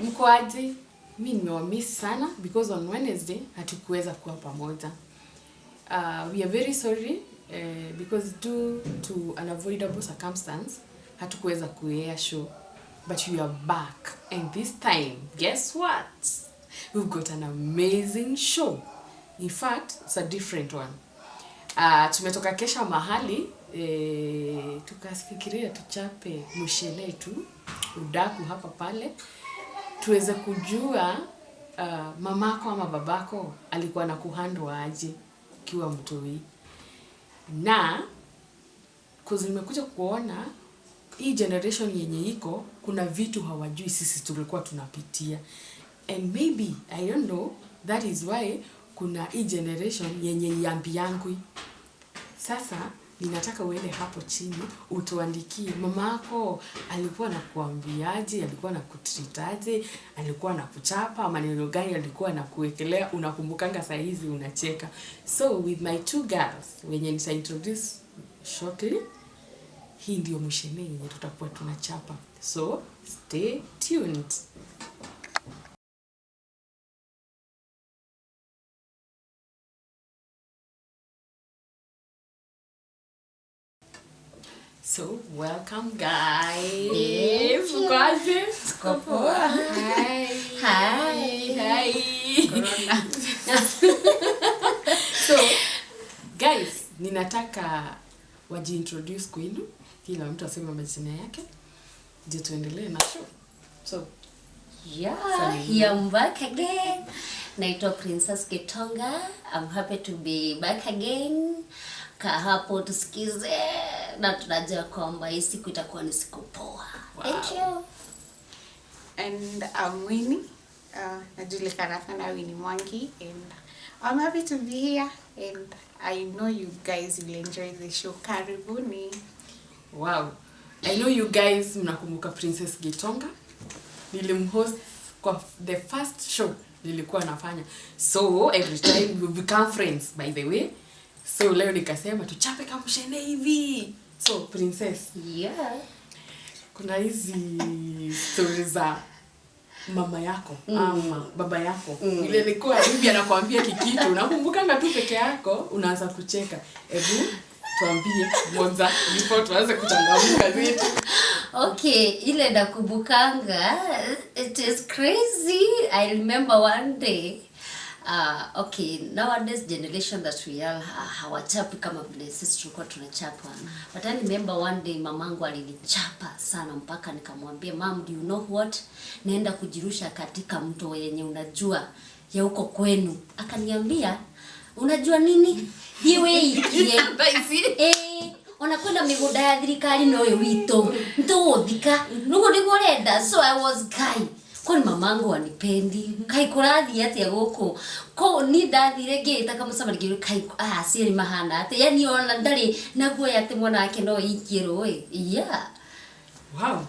Mkoaje? Mimi nimewamiss sana because on Wednesday hatukuweza kuwa pamoja. We are very sorry because due to unavoidable circumstance hatukuweza kuair show, but we are back, and this time guess what? We've got an amazing show. In fact, it's a different one. Tumetoka kesha mahali tukafikiria tuchape mshele tu udaku hapa pale tuweze kujua mamako ama babako alikuwa na kuhandle aje kiwa mtoi. Na cause nimekuja kuona hii generation yenye iko kuna vitu hawajui sisi tulikuwa tunapitia, and maybe I don't know, that is why kuna hii generation yenye yambiangwi. Sasa ninataka uende hapo chini utuandikie mamako alikuwa anakuambiaje, alikuwa anakutritaje, alikuwa anakuchapa, maneno gani alikuwa anakuwekelea, unakumbukanga saa hizi unacheka. So with my two girls wenye nita introduce shortly, hii ndio mshene yenye tutakuwa tunachapa. So stay tuned. So, welcome guys. Mkwaje? Skopoa. Hi. Hi. Corona. So, guys, ninataka wajiintroduce kwenu. Kila mtu aseme majina yake. Je, tuendelee na show. So, I'm back again. Naitwa Princess Gitonga. I'm happy to be back again. Kaa hapo tusikize na tunajua kwamba hii siku itakuwa ni siku poa. Wow. Thank you. And I'm Winnie. Najulikana kama Winnie Mwangi, and I'm happy to be here, and I know you guys will enjoy the show. Karibuni. Wow. I know you guys mnakumbuka Princess Gitonga. Nilimhost kwa the first show nilikuwa nafanya. So every time we become friends, by the way. So leo nikasema tuchape kamshene hivi. So Princess, kuna hizi stories za mama yako ama baba yako. Ile ilikuwa hivi anakuambia kikitu, unakumbukanga tu peke yako, unaanza kucheka. Hebu tuambie moja before tuanze kuchangamka vitu. Okay, ile nakumbukanga, it is crazy. I remember one day, okay, nowadays generation that we are hawachapi kama vile sisi tulikuwa tunachapa. But I remember one day mamangu alinichapa sana mpaka nikamwambia, "Mom, do you know what? Naenda kujirusha katika mto yenye unajua ya huko kwenu." Akaniambia, "Unajua nini? Hiwe ikie." Onakwenda migunda ya thirikari no yo wito. Ntuthika. Nugo nigorenda, so I was guy. Kwani mamangu anipendi, kai kurathi atia guku ko ni ndathire ngita kamucama ngiru kai ciiri mahana ati yani ona ndari naguo ati mwana wake no ikirwo Wow.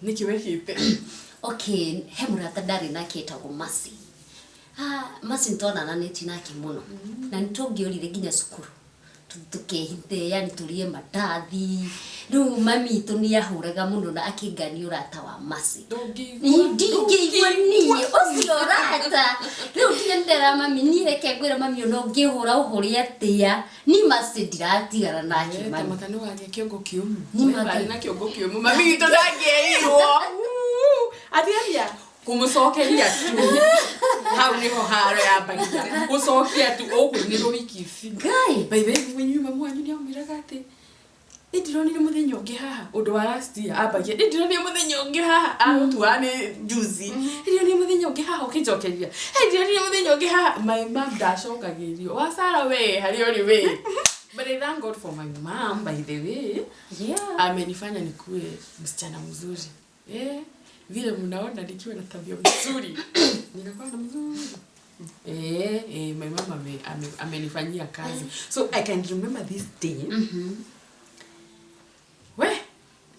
Niki wekite. Okay, he murata ndari nake etagwo Masi. Masi ntona na nake muno na nitungĩorire nginya cukuru tukehite, yani tulie matathi. Riu mami tu ni ahuraga muno na akingania urata wa Masi. Ndingĩigua niĩ ũcio urata. Riu ndendera mami ni reke ngwĩra mami no ngĩhũra ũhũri atia ni Masi ndiratigana nake mami. Tamatano wake kiongo kiumu. Ni mami na kiongo kiumu. Mami gitu ndangĩirwo. Athiambia kumucokeria tu. Hau niho haro ya bagia. Gucokia tu ũkũinĩrwo wiki ici. Guy, by the way, when you mama wanyu ni aumiraga ati ndironire muthenya ungi haha undu wa last year abagia ndironire muthenya ungi haha agutuane juicy ndironire muthenya ungi haha ukijokeria ndironire muthenya ungi haha my mom dashokagirio wasara we hari ori we. But I thank God for my mom, by the way. Amenifanya nikuwe msichana mzuri. Vile mnaona nikiwa na tabia nzuri ninakuwa na mzuri. My mama amenifanyia kazi. So I can remember this day. We,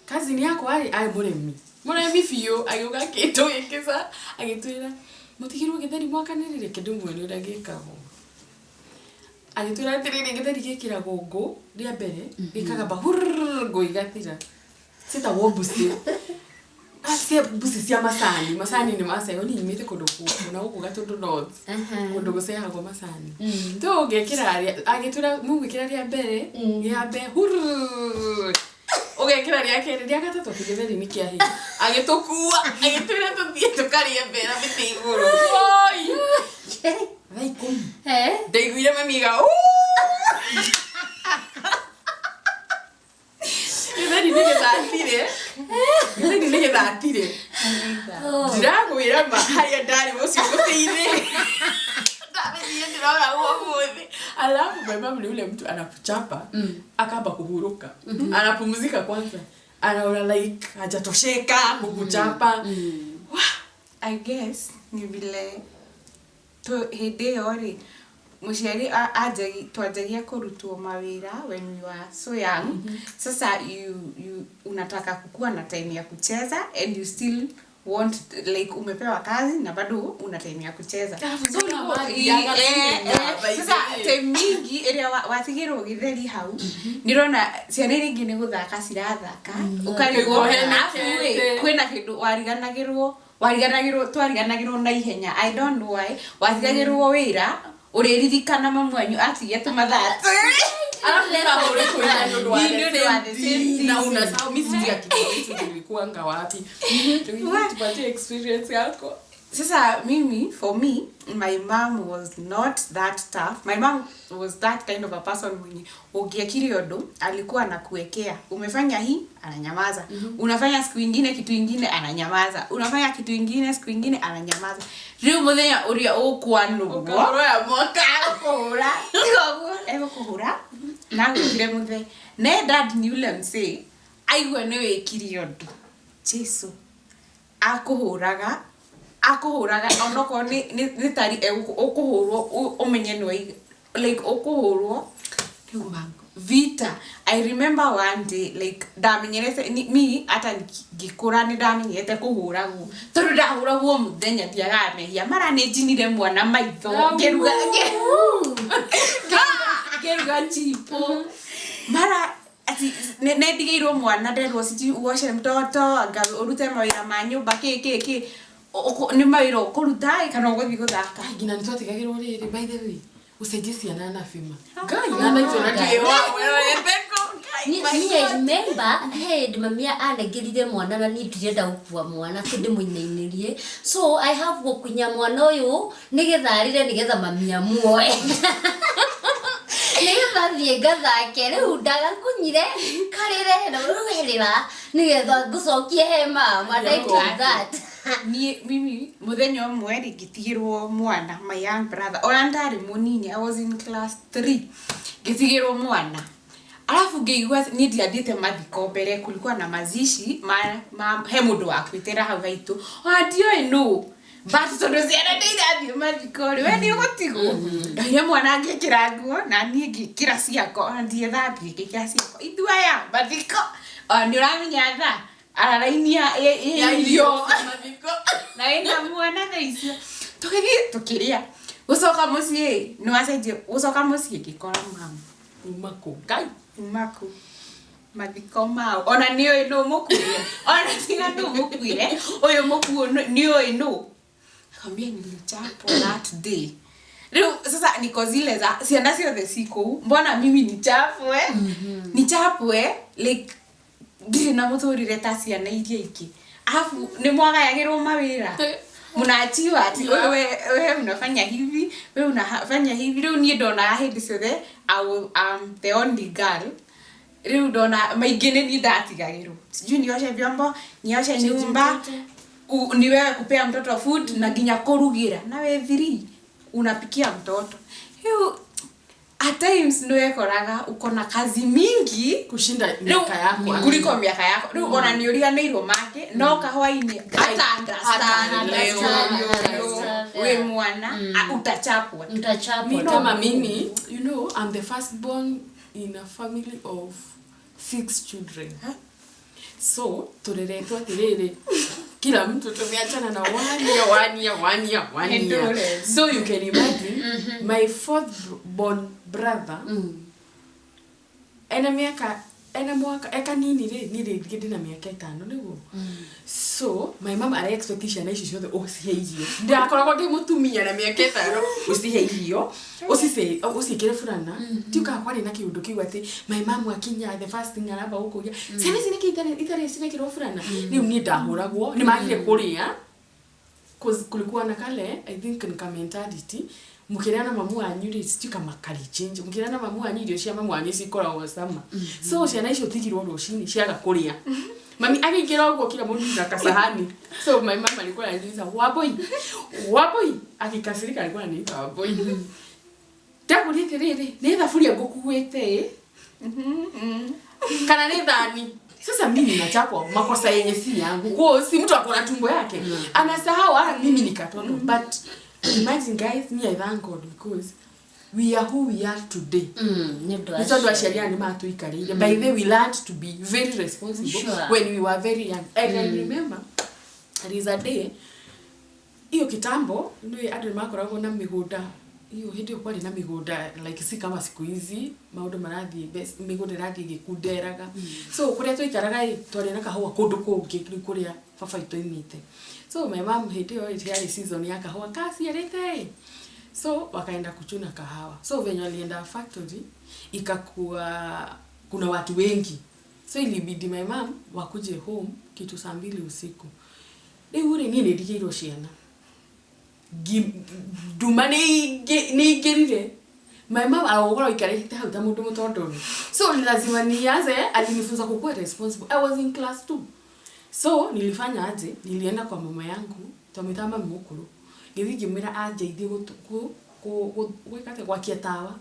kazi ni yako ai muremi. Muremi fiyo ayoga keto yekeza agitwira mutigirwo githeri mwaka nirire kindu mwene uragikaho. Agitwira atirire githeri gikira gongo ria mbere gikaga bahur go igatira. Sita wobusi. cia busi cia macani ni macayo ni imite kundu na guku gatundu notes kundu guceagwo macani tu ngekira agitura mugikira ria mbere ya mbere ugekira ria keri ria gatatu kigetheri ni kia hi agitukua agitwira tuthie tukaria mbera biti iguru oi Vaikum. Ndaiguire mamiga. Githeri nĩ gĩthatire. Ndĩragwĩra ma harĩa ndarĩ mũciĩ gũteithĩ. Ndarĩthire ndĩrona ũmũthĩ. Alafu my mom ni yule mtu anakuchapa akamba kuhuruka. Anapumzika kwanza. Anaona like hajatosheka kukuchapa. I guess ni vile to hede ori muciari twajagia kurutwo mawira when you are so young. Sasa you unataka kukua na time ya kucheza and you still want like umepewa kazi na bado una time ya kucheza. So sasa time mingi area watigirwo githeri hau nirona ciana ringi ni guthaka cirathaka ukarigwo kwina kindu wariganagirwo na ihenya. I don't know why watigagirwo wira uriririkana mamu wanyu atigia tumathatu alafu ule kwenda ndio na unasahau mimi ya kitu tulikuanga wapi tupatie experience yako. Sasa mimi, for me, my mom was not that tough. My mom was that kind of a person mwenye ukiakiriodo alikuwa anakuwekea. Umefanya hii, ananyamaza. Unafanya siku nyingine kitu kingine ananyamaza. Unafanya kitu kingine siku nyingine ananyamaza. Riu muthenya uria ukwanugwo. Ukoroya moka kuhura. Ego kuhura. Na ngire muthe. Ne dad ni ule mse. Aigwa ne wekiriodo. Jesu. Akuhuraga onoko ni tari ukuhurwo umenye no like ukuhurwo vita. I remember one day like ndamenyerete me ata ngikura ni ndamenyerete kuhuragwo tondu ndahuragwo muthenya ndiagamehia mara ni njinire mwana maitho ngeruga chipo mara ati ne ndigeirwo mwana nderwo siji uoshe mtoto anga urute mawira ma nyumba ki ni mawira kuruta kana ugothi guthaka ngina nitwatigagirwo riri by the way ucenjie ciana na fima ngai ngana icio na ndiwa wewe beko I remember head mamia anagirire mwana na ndirenda gukua mwana kindi muinainirie so I have gukunya mwana uyu nigetharire nigetha mamia muoe nigethathie gathake riu ndagakunyire karire na ruherera nigetha ngucokie he mama like that. Mimi muthenya umwe ngitigirwo mwana my young brother ona ndari munini. I was in class 3 ngitigirwo mwana alafu ngeigwa ni ndiandite mathiko mbere kulikuwa na mazishi he mundu wakwitera hau haitu ndio no but tondu ciana ndeirathie mathiko we ni ugutigwo ndaire mwana ngikira nguo na nie ngikira ciako ndie thabi ngikira ciako ithuaya mathiko ni uramenya tha ararainia irio na ina mwana na icio tukiria gucoka mucii no acenjie gucoka mucii ngikora mama umako mathiko mao ona ni oi no mukuire ona tiga no mukuire uyu mukuo ni oi no akamwambia nilichapo that day. Leo sasa niko zile za ciana ciothe ciko mbona mimi nichapwe nichapwe like ndina muthurire ta ciana iria iki afu ni mwagayagirwo mawira munachiwa ati wewe unafanya hivi wewe unafanya hivi leo ni ndona hindi ciothe I'm the only girl leo ndona maingine ni ndatigagirwo sijui nioshe vyombo nioshe nyumba ni wewe kupea mtoto food na ginya kurugira na wewe 3 unapikia mtoto hiyo at times ndio ekoraga uko na kazi mingi kushinda miaka yako kuliko miaka yako ndio ona ni uriganirwo make no kahwaini hata understand leo we mwana utachapwa kama mimi you know I'm the first born in a family of 6 children so tuliletwa tiriri kila mtu tumeachana na one year. So you can imagine my fourth born brother ena mwaka eka nini re ngidi na miaka 5 niguo So my mom are expectation icio ciothe uciheithio ndakoragwo ndi mutumia na miaka 5 uciheithio ucikire fulana tiuka kwari na kiundu kiu ati my mom akinya the first thing araba ukuria ciana ici niki itare cinekirwo fulana riu ni ndahuragwo ni magire kuria kulikuwa na kale I think ni mentality mukiriana mamu wanyu ri tiuka makari change mukiriana mamu wanyu irio cia mamu wanyu cikoragwo sama so ciana icio tigirwo rucini ciaga kuria mami akigira ugo kila mundu na kasahani so my mama alikuwa ananiuliza waboi akikasirika alikuwa ananiita waboi takulite riri ni thafuria ngukuite kana ni thani sasa mimi nachapwa makosa yenye si yangu kwa si mtu akona tumbo yake anasahau mimi ni katoto but imagine guys me I thank God because we are who we are today. Nito ndo sheria ni matu ikarire. By the way, we learned to be very responsible when we were very young. And I remember there is a day hiyo kitambo ndio adu makoragwo na migunda hiyo hindi kwari na migunda like si kama siku hizi maundu marathi best migunda rathi gikunderaga so kuria twikaraga twari na kahua kundu kungi kuria baba itu imite so my mom hindi yo itiari season ya kahua kasi arete so wakaenda kuchuna kahawa so venye walienda factory ikakuwa kuna watu wengi so ilibidi my mom wakuje home kitu saa 2 usiku uri nini ndikiro ciana dumani ni gerire my mom aogora ikarehita hauta mundu mutondoni so lazima nianze alinifunza kukuwa responsible I was in class 2 so nilifanya aje nilienda kwa mama yangu tumetama mukuru ngithigimira anjeithie gwikate gwakia tawa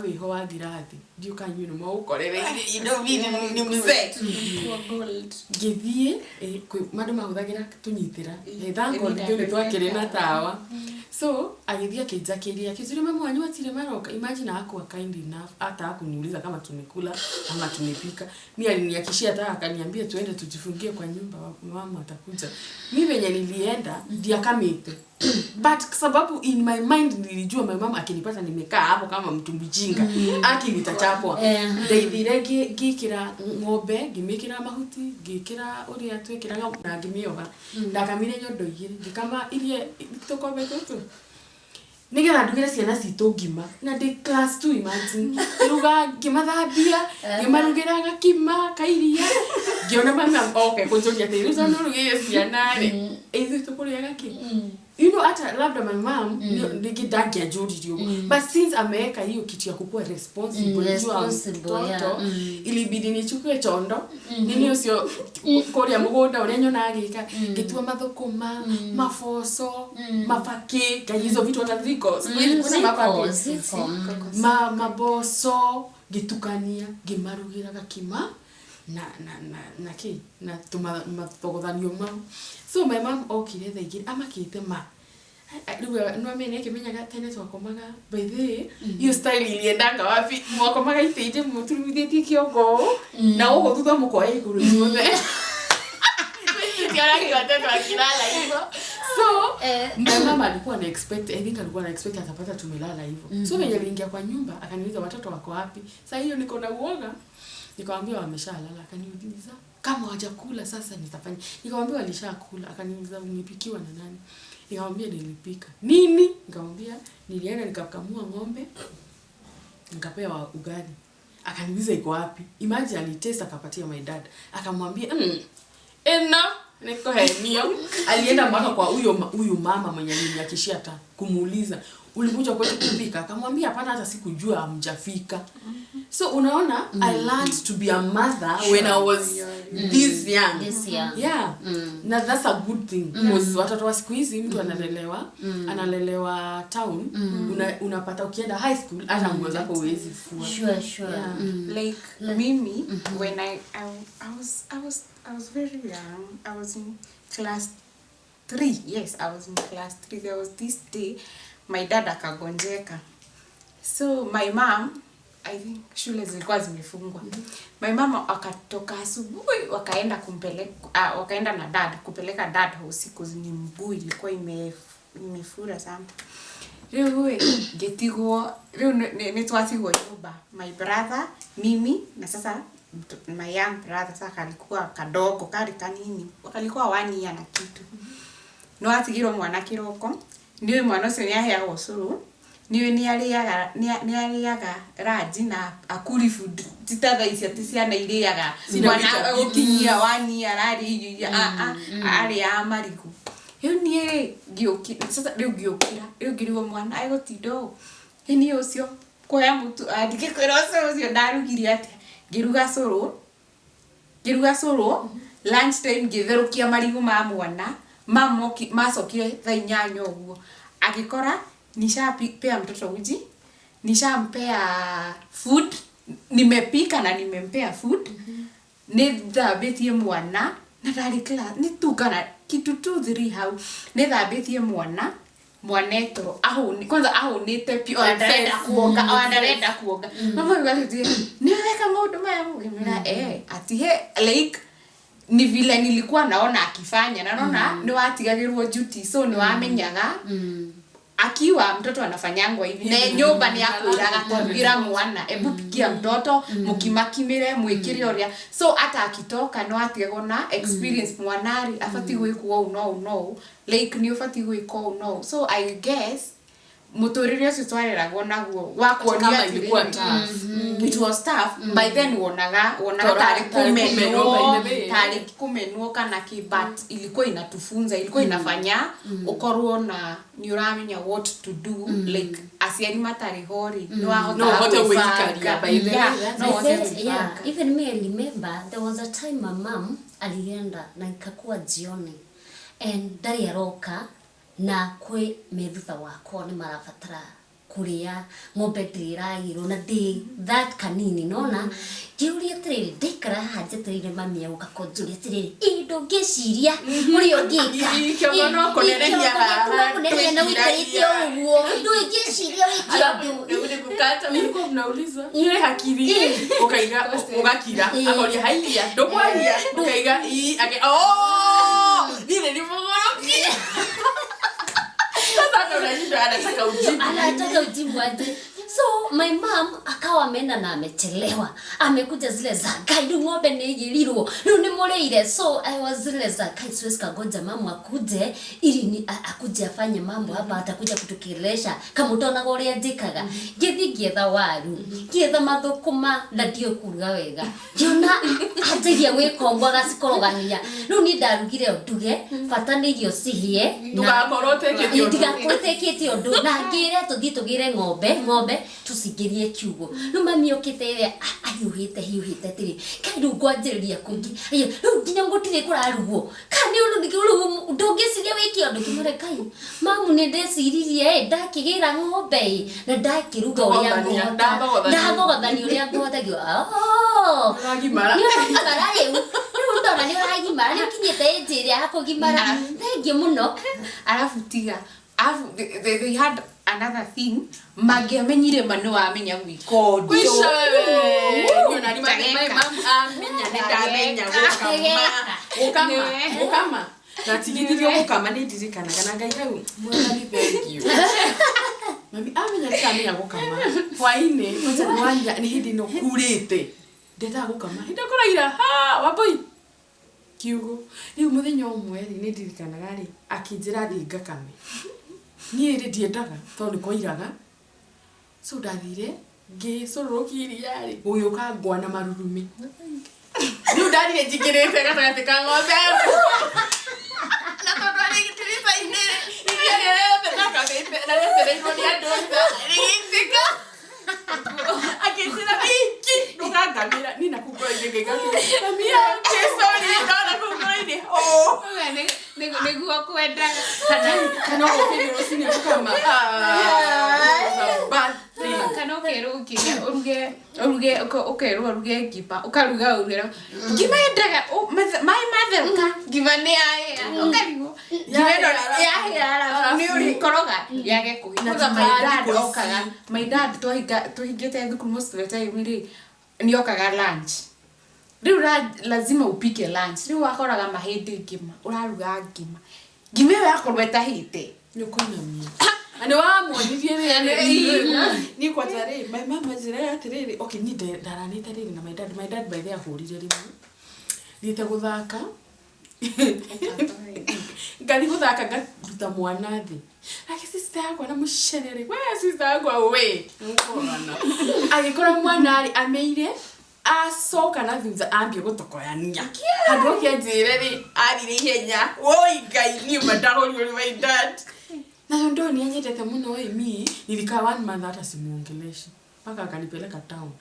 wiho wa ngirathi ndiuka nyuno maukorere indo vini ni mzee ngithie mandu mahuthagira tunyitira thango ndio ni twakire na tawa so agithia kijakiria kizuri mama wanyu atire maroka imagine akwa kind enough hata akuniuliza kama tumekula ama tumepika mimi aliniakishia hata akaniambia tuende tujifungie kwa nyumba mama atakuja mimi venye nilienda ndio akamite but sababu in my mind nilijua my mama akinipata nimekaa hapo kama mtu mjinga akinitachapwa ndaithire gikira ng'ombe ngimikira mahuti ngikira uria twekira na ngimioha ndakamire nyondo igire ngikama irie tukombe tutu nigetha ndugire ciana citu ngima na ndi class 2 imagine ruga ngimathambia ngimarugira gakima kairia ngiona mama okay kunjokia tiri zo nurugire ciana ri ithi tukuria gaki you know hata labda my mom ngidagia jodirio but since ameweka hiyo kitu ya kukuwa responsible jua ilibidi nichukue chondo nini usio koria mugunda uria nyona agika gitua mathukuma mafoso mafaki hizo vitu wataziko kuna mafaki maboso gitukania gimarugira gakima na ki na tumathogodhanio mau so my mom okire thaigire amakite ma no mene kimenyaga tene twakomaga by the way you style iliendanga wapi mwakomaga iteje muturumithietie kiongo na ugo thutha mukoe iguru inyuothe tiaragi watoto akilala hivyo so my mama alikuwa na expect I think alikuwa na expect atapata tumelala hivyo so venye aliingia kwa nyumba akaniuliza watoto wako wapi sasa hiyo niko na uoga nikamwambia wameshalala akaniuliza kama hawajakula sasa nitafanya nikamwambia walishakula akaniuliza unipikiwa na nani nikamwambia nilipika nini nikamwambia nilienda nikakamua ng'ombe nikapewa ugali akaniuliza iko wapi imagine alitesta akapatia my dad akamwambia niko henio alienda mpaka kwa huyo mama mwenye aliniakishia hata kumuuliza ulikuja kwetu kupika akamwambia hapana hata sikujua hamjafika so unaona I learned to be a mother when I was this young yeah na that's a good thing because watoto wa siku hizi mtu analelewa town unapata ukienda high school hata nguo zako huwezi fua sure like mimi when I was very young I was in class 3 yes I was in class 3 there was this day my dad akagonjeka so my mom I think shule zilikuwa zimefungwa my mama akatoka asubuhi wakaenda na dad kupeleka dad usiku ni mguu ilikuwa imefura sana leo getigwo leo ni twatigwo nyumba my brother mimi na sasa my young brother sasa kalikuwa kadogo kali kanini kalikuwa 1 year na kitu no atigirwo mwana kiroko niwe mwana ucio ni aheagwo curu niwe ni aliaga raji na akuri food tithatha icio ti ciana iriaga mwana ukinyia 1 year ari ari amariku hiyo ni gioki sasa leo giokira leo giriwo mwana ai gotindo ni ucio koya mutu andike kwira ucio ndarugirie ati giruga curu lunch time githerukia marigu ma mwana mamoki macokire thaa 8 uguo agikora nishapea mtoto uji nishampea food nimepika na nimempea food ni dhabitie mwana na darikla ni tukana kitu 2-3 hau ni dhabitie mwanetro kwanza ahunite pio anarenda kuoga mama yugaje niweka ng'ondo maya mugimira ati he like ni vile nilikuwa naona akifanya na naona ni watigagirwo duty so ni wamenyaga akiwa mtoto anafanyangwa hivi na nyumba ni yakuraga kugira mwana ebu pikia mtoto mukimakimire mwikire oria so hata akitoka no atigagwo na experience mwanari afati gwikwo no like ni ufati gwikwo no so I guess muturire ucio twareragwo naguo wa kuonia ilikuwa it was tough by then wonaga tari kumenwo kana ki but ilikuwa inatufunza ilikuwa inafanya ukorwo na ni uramenya what to do like asiani matari hori no hota kuikaria by then even me I remember there was a time my mom alienda na ikakuwa jioni and ndari aroka na kwe methutha wako ni marabatara kuria ng'ombe ndiragirwo na ndi that kanini nona kiuria tiriri ndikara haje tiriri mami aguka konjuri tiriri indo ngeciria muri ongika ikiono kunerehia kunerehia na wikarite uguo ndu ngeciria wikio ndu kukata nilikuwa mnauliza ile hakiri ukaiga ugakira akoria haiya ndokwaria ukaiga nile ni mogoroki anataka ujibu aje. So my mom akawa ameenda na amechelewa amekuja zile za kai ng'ombe ni igilirwo riu ni mureire so I was zile za kai siwezi kagoja mama akuje ili ni akuje afanye mambo hapa atakuja kutukelesha kama utaona gore njikaga githigietha waru gietha mathukuma na dio kuruga wega yona ategia gwikongwa gacikorogania riu ni ndarugire nduge bata ni irio cihie ndigakoroteke undu na ngire tuthii tugire ng'ombe tusingirie kiugo no mami okite hiuhite tiri kandu ngwanjiriria kungi riu nginya ngutire kurarugwo kani undu ngirugo ndungiciria wiki undu kimure kai mamu ni ndeciririe ndakigira ng'ombe na ndakiruga uria ndathogothanio uria ngotagio uragimara riu ndona ni uragimara ni kinyite njiri akugimara thengi muno alafu tiga they had another thing magiamenyire manu amenya gwiko kwisha wewe yona ni mama amenya ndamenya ukama na tigithirio gukama ni ndirikanaga na ngai hau mwathani thank you mami amenya ndamenya gukama hwaini kwanza mwanja ni hindi no kurite ndeta gukama hindi kuraira waboi kiugo riu muthenya umwe ni ndirikanaga ri akinjira thinga kame ni ri ndiendaga tondu koiraga so ndathire ngicurũkiria ri uyu kangwa na marurumi riu ndathire njikirite gatagati ka ng'ombe na tondu ari gitirisa inere iria rĩothe na rĩetereirwo nĩ andũ rĩgĩitĩka akĩnjĩra iki ndũkangamĩra ni nakungoro-inĩ ngaiga mamia kĩsori ndona kungoro-inĩ nĩguo kwendaga kana ũkĩrĩ rũcinĩ gũkama kana ukerwo uruge ngima ukaruga urugero ngima yendaga mai matherũka ngima nĩ yahĩa ũkarigwo ngima ĩno yahĩa nĩ ũrĩkoroga yage kũhĩa my dad twahingĩte thukuru most of the time rĩ nĩ okaga lunch rĩu lazima upike lunch rĩu wakoraga mahĩndĩ ngima ũraruga ngima ĩyo yakorwo ĩtahĩte nĩ ũkũinamia Ani wa mwonirie riri. Ni kwa tare, my mama zira atiriri. Okay, ni ndaranite riri na my dad by the ahurire rimu. Thiete guthaka. Ngari guthaka ngaruta mwana thi. Aki sister yakwa na musherere. We sister yakwa we. Ngorana. Agikora mwana ari ameire acoka na thutha ambie gutokoyania. Handu akianjire ri arire ihenya. Woi Ngai ni madahori uri my dad. Na ndo ni anyetete muno we mi nilika 1 month hata simuongelesha. Paka akanipeleka town.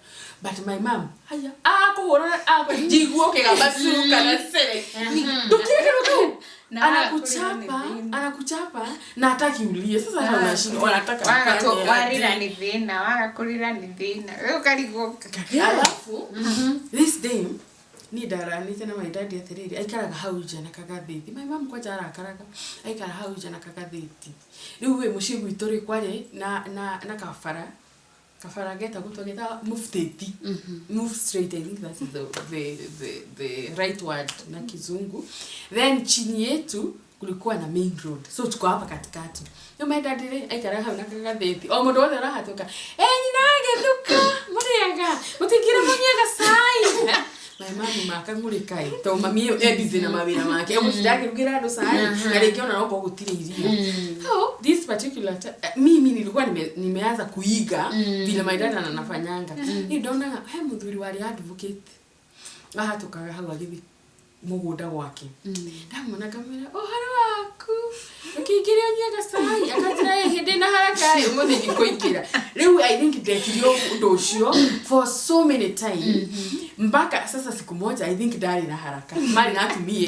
But my mom, haya, kuhorana jiguo kigabasuka na sere. Tukireke anakuchapa na hataki ulie. Sasa wanashinda wanataka warira ni thina, wagakurira ni thina. Wewe ukarigoka. Alafu this day ni daranite na my dad atiriri aikaraga hau nja na kagatheti. My mom kwa jara akaraga aikara hau nja na kagatheti. Riu we muciĩ gwitũ ri kwari na kafara geta gutogeta mufteti. Move straight, I think that is the right word na kizungu. Then chini yetu kulikuwa na main road, so tuko hapa katikati. Yo my dad aikara hau na kagatheti o mundu wothe rahatuka nyina getuka muriaga mutingira munyaga sai. My mom makangurikai to mami edize na mawira make emutidage rugira ndo sai na lekiona nako gutire iria. So this particular mimi nilikuwa nimeanza kuiga vile my dad anafanyanga. Ni ndona muthuri wari advocate ahatukaga hau agithi mugunda gwake. Ndamona kamera hara waku ukiingiria nyaga sai akatira hindi na haraka umuthi ngikoikira. Riu I think ndekirio undu ucio for so many time. Mpaka sasa siku moja I think ndari na haraka mali natumie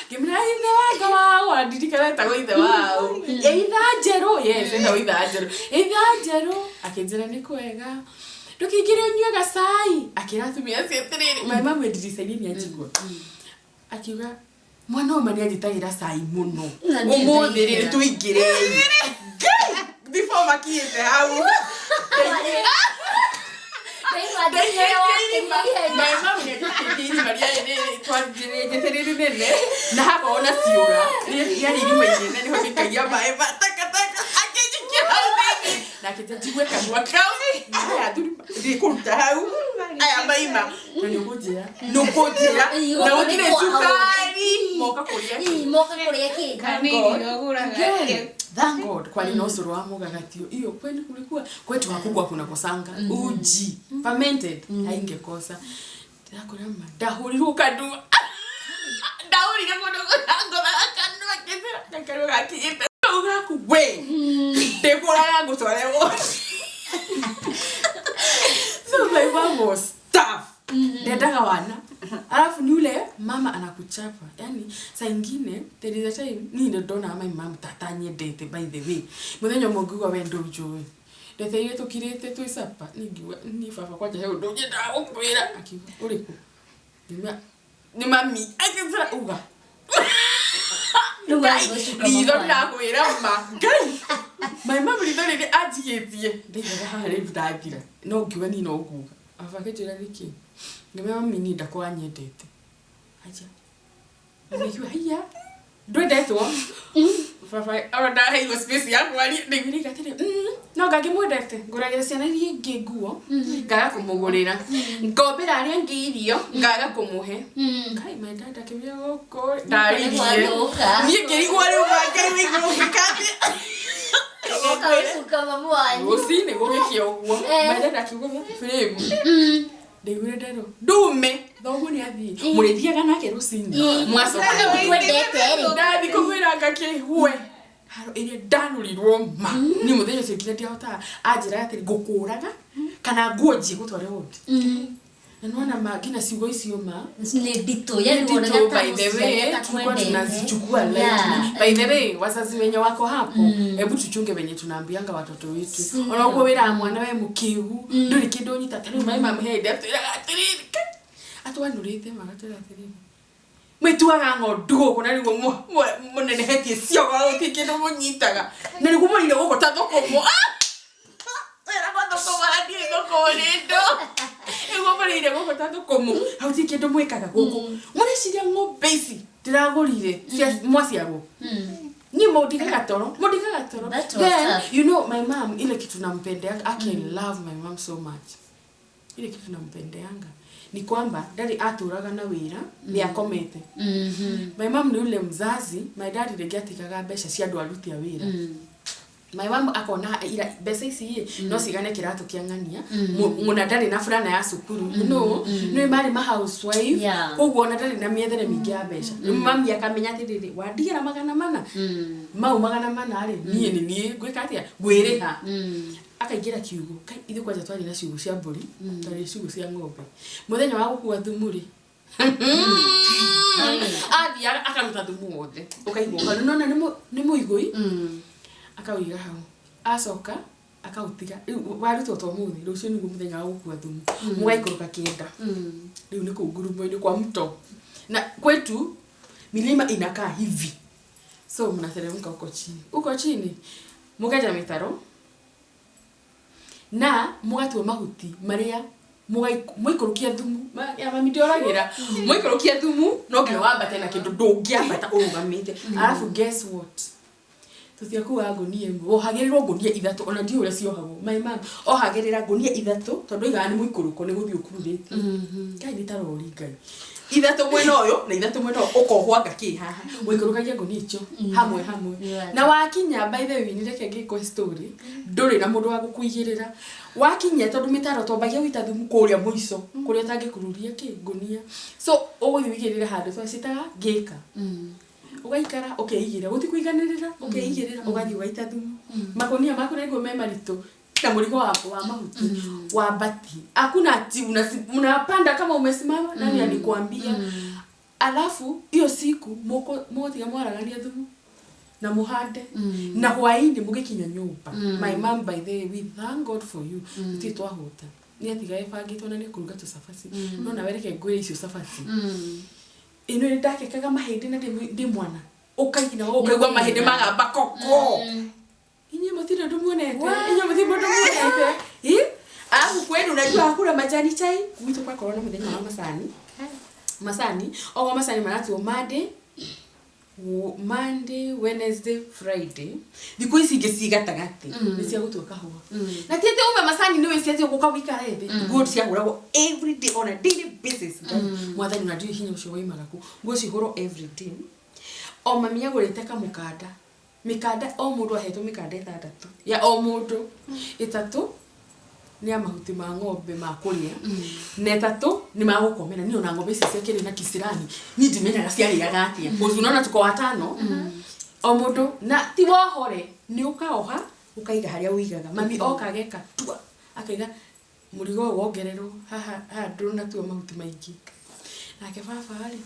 kimira ithe wanga wao adidikana tago ithe wao ithanjero yes enda ithanjero akinjira ni kwega ndukiingiria nyaga sai akiratumia cietiriri my mom ndirisaini ni ajigwa akiuga mwana omani ajitagira sai muno umuthi riri tuingire before makiete hau my mom ni Maria ni twajire nene na hapa ona ciura yani irima inene ni hofikagia mae taka akijikira baby na kitajigwe kanwa kau aya ndi kuruta hau aya maima ni ukujira na ukire sukari moka kuria ki kanini ogura thank God kwa ni nosoro wa mugagatio hiyo kwani kulikuwa kwetu hakugwa kuna kosanga uji fermented haingekosa ndakora ndahurirwo kadua ndahurire muno ngoba kanwa kithira ndakaro gakite ugaku we ndekora ngutware wote. So my mom was tough. Ndendaga wana alafu ni ule mama anakuchapa yani saa ingine there is a time ni ndona my mom tatanye date by the way muthenya mugugwa wendo ujoe ndete yetu kirete tuisapa ni fafa kwa jahe ndoje ndago kwira akiwa uriku ni mami akizira uga ni ndo ndakwira ma my mom lidoni ajiyetie ndega hari ndabira no ngiwa ni no kuga afake jira niki ngeme mami ni ndakwanyendete aja nikiwa hiya ndwendetwo fafa ora hiyo space yako ali ndigirika tene no ngagimwendete nguragira ciana iria ingi nguo ngaga kumugurira ngombera aria ingi irio ngaga kumuhe kai my dad akibia goko ndaririe ni ngirigwa riu bangai wiguru ngikati kama mwanyi usine gugikio uguo my dad akigwa frame ndigure ndero ndume thogu ni athii murithiaga nake rucini mwacoka kwendete ri ndathi kumwira ngakihwe haro iria ndanurirwo ma ni muthenya ucio nginya ndiahota anjira atiri ngukuraga kana nguoji gutware wote na nona magina ciugo icio ma ni dito yani wona by the way tunazichukua lightly by the way wazazi wenye wako hapo hebu tuchunge wenye tunaambianga watoto wetu unakuwa wira mwana we mukihu nduri kindu nyita tani mai mamhede atiriri atwanurite magatira atiriri mwituaga ngondu kuna rigo munene hetie cio wa kindu munyitaga na rigo mwire goko tathokomo era kwando komara die goko rindo ego mwire goko tathokomo hauti kindu mwikaga goko mureciria ng'ombe ici ndiragurire cia mwaciarwo Ni modikaga toro. Then you know my mom ile kitu nampendea, I can love my mom so much. Ile kitu nampendeanga ni kwamba daddy aturaga na wira ni akomete. My mom ni ule mzazi, my dad regiatikaga besha cia andu aruti a wira. My mom akona ira besa ici no cigane kiratu kiangania muna ndari na fulana ya cukuru no mari ma housewife koguo na ndari na miethere mingi ya besha mami akamenya atiriri wandigira magana mana mau magana mana ri nie gwika atia gwiriha akaigira kiugo kai ithe kwanja twari na ciugo cia mburi tari ciugo cia ng'ombe muthenya wa gukua thumuri athia akaruta thumu wothe ukaigua nona ni muigui akawiga hau acoka akautiga waruto to muthi rucio ni muthenya wa gukua thumu mugaikoroka kenda riu ni kungurumo-ini kwa mto na kwetu milima inakaa hivi so mnateremka huko chini mugaja mitaro na mugatua mahuti maria muikorokia thumu ya mami ndioragira muikorokia thumu no nginya wambate na kindu ndungiambata urugamite alafu guess what tuthiakuwa ngonia imwe ohagirirwo ngonia ithatu ona ndi uria ciohagwo my mom ohagirira ngonia ithatu tondu igana ni muikuruko ni guthii ukururite kai ni tarori ngai ithatu mwena uyu na ithatu mwena ukohwa ngaki haha muikurukagia ngonia icio hamwe na wakinya by the way ni reke ngiko story nduri na mundu wa gukuigirira wakinya tondu mitaro tombagia wita thumu kuria muico kuria tangikururia ngonia so uguthi wigirira handu twacitaga ngika ugaikara ukeigira guti kuiganirira ukeigirira ugathi waita thumu makonia maku rego me marito na murigo wako wa mahuti wa bati hakuna ati unapanda kama umesimama nani alikwambia alafu hiyo siku mwotiga mwaragania thumu na muhande na hwaini mugikinya nyumba my mom by the way we thank God for you titwa hota ni atiga ebangitwo na ni kuruga tu safasi no na wereke ngwire icio safasi ino ni ndakekaga mahindi na ndi mwana ukaigina ukaigwa mahindi magamba koko inye mutira ndumuonete alafu kwenu unajua hakuna majani chai kuito kwa corona mthenya wa masani o masani manatu Monday, Wednesday, Friday. Thikũ ici ingĩciga tagati nĩ cia gũtuĩka hũa. Na tiete ume masani nĩ wĩciatio gũka wĩkara thĩ. Nguo ciagũragwo every day on a daily basis. Mwathani na ndiũ hinya ũcio woimaga ku. Nguo cihũrwo every day. O mami agũrĩte kamũkanda. Mikanda o mũndũ ahetwo mikanda 6. Ya o mũndũ 3 ni amahuti ma ng'ombe ma kuria na 3 ni ma gukomera ni ona ng'ombe ici ciakire na kisirani ni ndimenyaga ciarĩaga atia unaona tuko 5 o mũndũ na ti wohore ni ukaoha ukaiga haria uigaga mami okageka tua akaiga mũrigo wongererwo haha ndona tu mahuti maingi nake baba ari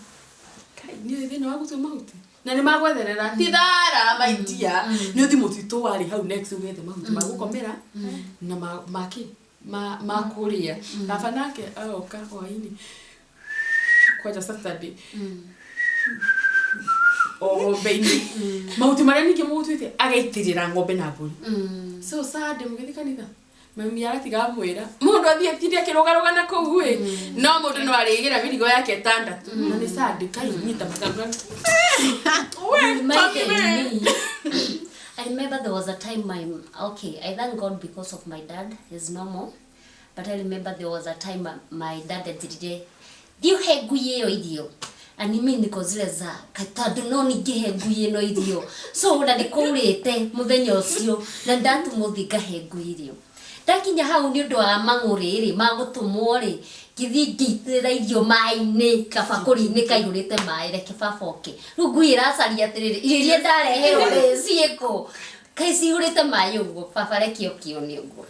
kai ni thina wa gutua mahuti na ni magwetherera ti thara maitia ni uthi mutitu wari hau next ugethe mahuti ma gukomera na maki makuria baba nake aoka hwaini kwa Saturday ng'ombe-inĩ mahuti marĩa ningĩ mũgũtuĩte agaitirĩra ng'ombe na mbũri so Sunday mũgĩthiĩ kanitha mami aratiga mwĩra mũndũ athiĩ atinde akĩrũgarũga na kũu no mũndũ no arĩgĩra mĩrigo yake 6 na nĩ Sunday kai nyita magana I remember there was a time I thank God because of my dad is normal, but I remember there was a time my dad did he ngui ĩyo irio ani mimi niko zile za katandu no ningihe ngui ĩno irio so na ndikurĩte muthenya ũcio na ndatumũthinga he ngui irio ndakinya hau ni undu wa mang'ũrĩ magutumwo githi ngĩitĩrĩra irio maĩ-inĩ kabakũri-inĩ kaihũrĩte maĩ reke baba oke rĩu ngui ĩracaria atĩrĩrĩ irio ndareherwo ciĩkũ kai cihũrĩte maĩ ũguo baba reke okĩone ũguo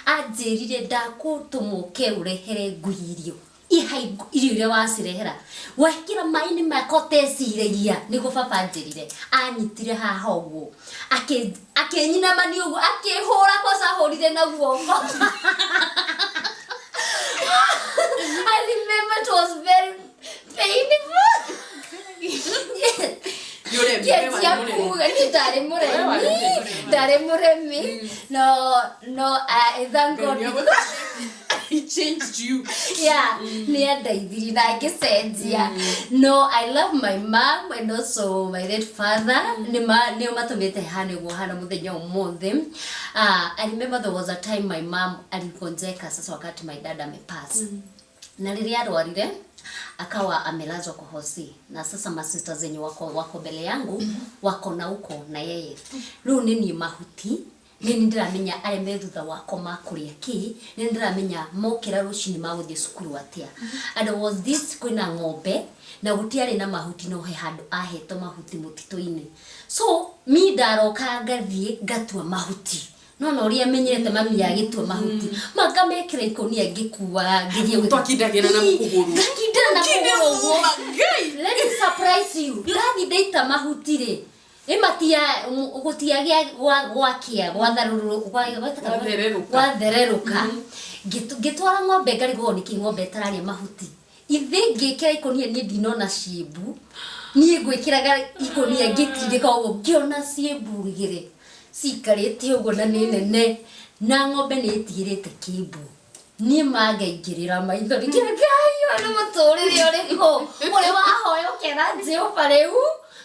anjĩrire ndakũtũmũke ũrehere ngui irio irio iria wacirehera wekĩra maĩ-inĩ makoteciragia nĩguo baba anjĩrire anyitire haha ũguo akĩnyinamania ũguo akĩhũra koca hũrire na guoko I remember it was very painful. Dari muremi. No, I thank God. changed you. Yeah, niandaithiri na ngicenjia. No, I love my mom and also my late father. Nio matumite haniguo hana muthenya umuthi. I remember there was a time my mom aligonjeka sasa wakati my dad amepass. Na riria arwarire akawa amelazwa kwa hosi na sasa masista zenye wako mbele yangu wako na uko na yeye. Riu nini mahuti nini ndiramenya are methutha wako makuria ki nini ndiramenya mokira rucini maguthie cukuru atia. And was this kwina ng'ombe na gutiari na mahuti no he handu aheto mahuti mutito-ini. So mi ndaroka ngathie ngatua mahuti no uria menyerete mami ya gitua mahuti makamekira ikonia ngikuwa ngirie twakindagena na mukuguru let me surprise you ndathi ndaita mahuti ri imatia gutiagia gwakia gwathereruka ngitwara ng'ombe ngarigo niki ng'ombe tararia mahuti ithi ngikira ikonia ni ndinona ciembu ni ngwikiraga ikonia ngitindika uguo ngiona ciembu rigire cikarite uguo na ni nene na ng'ombe ni itigirite kimbu ni mangaingirira maitho rikira Ngai wana muturire uriko uri wahoya ukera Jehova riu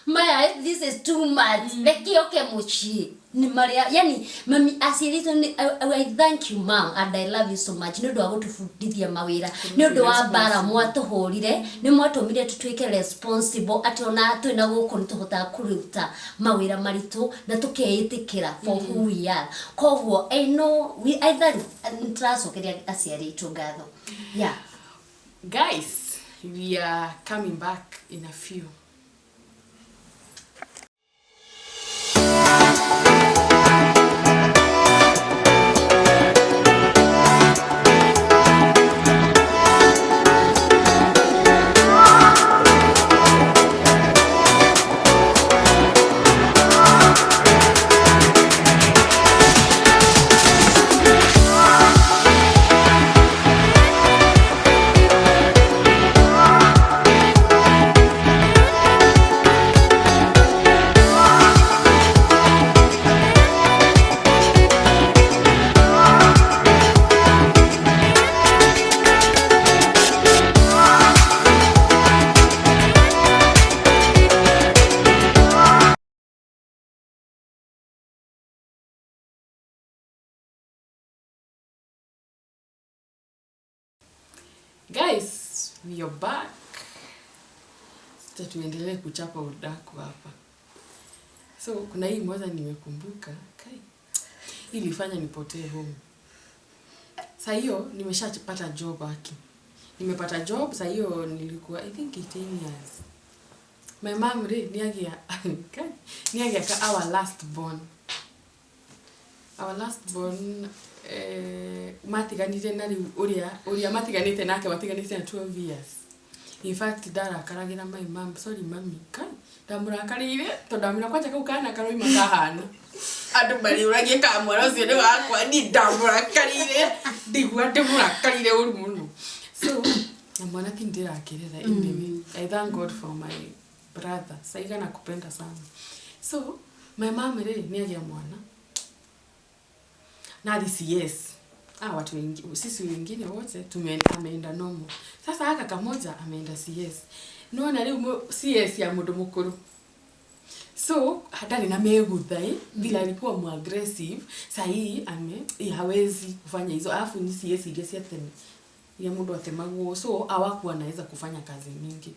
maya this is too much lekioke muchi ni maria yani mami asirito ni I thank you mom and I love you so much ni ndo agutufundithia mawira ni ndo wa bara mwatuhurire ni mwatumire tutwike responsible ati ona twina guku ni tuhota kuruta mawira maritu na tukeitikira for who we are koguo I know I thank trasokeria asiari tungatho. Yeah guys, we are coming back in a few. Guys, we are back. Sasa tuendelee kuchapa udaku hapa. So, kuna hii moja nimekumbuka. Kai. Ilifanya nipotee home. Sasa hiyo nimeshapata job haki. Nimepata job sasa hiyo nilikuwa I think 18 years. My mom niagia kai niagia ka our last born. Our last born matiganire na riu uria matiganite nake matiganite na 12 years. In fact ndarakaragira my mom, sorry mami kai ndamurakarire to ndamira kwanja kau kana karoima kahana andu bari uragie kamwana ucio ni wakwa ni ndamurakarire ndigua ndimurakarire uru muno. So mwana tindirakirira anyway. I thank God for my brother. Saiga nakupenda sana. So my mom niagia mwana na CS. Watu wengi sisi wengine wote ameenda normal. Sasa haka kamoja ameenda CS. Naona leo CS ya mundu mukuru. So hatari na megutha bila alikuwa mu aggressive. Sasa hii hawezi kufanya hizo. Alafu ni CS igesi ateme. Ya mundu atemaguo. So hawakuwa anaweza kufanya kazi mingi.